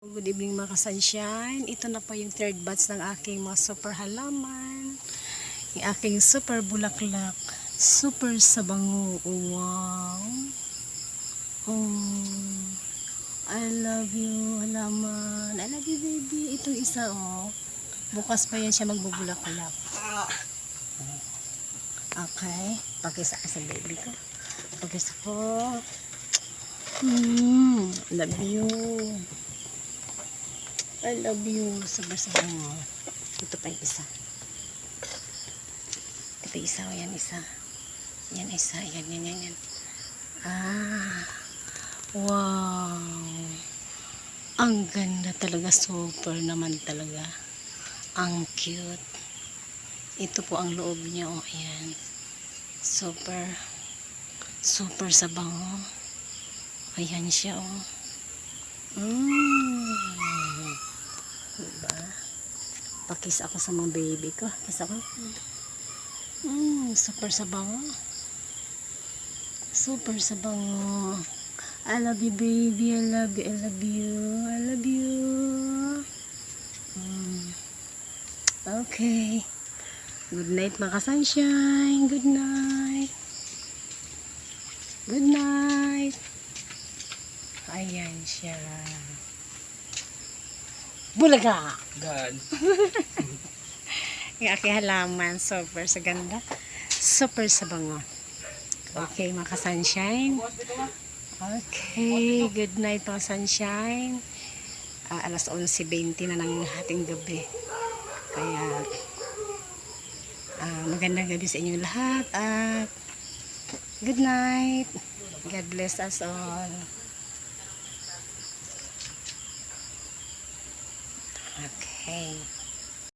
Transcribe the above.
Good evening mga ka-sunshine. Ito na po yung third batch ng aking mga super halaman. Yung aking super bulaklak. Super sabango. Wow. Oh. I love you halaman. I love you baby. Ito isa oh. Bukas pa yan siya magbubulaklak. Okay. Pakisa ka sa baby ko. Pakisa ko. Love you. I love you. Sabar-sabar mo. Ito pa yung isa. Ito isa. O yan isa. Yan isa. Yan. Ah. Wow. Ang ganda talaga. Super naman talaga. Ang cute. Ito po ang loob niya. O yan. Super. Super sabango. Ayan siya. O. Diba? Pakis ako sa mga baby ko. Pakis ako. Super sabango. Super sabango. I love you baby. I love you. I love you. I love you. Okay. Good night mga ka-sunshine. Good night. Good night. Ayan siya. Bulaga! God. Yung aking halaman, super sa ganda. Super sa bango. Okay, mga ka-sunshine. Okay, good night mga sunshine. Alas 11:20 na ng ating gabi. Kaya, magandang gabi sa inyong lahat. At, good night. God bless us all. Okay.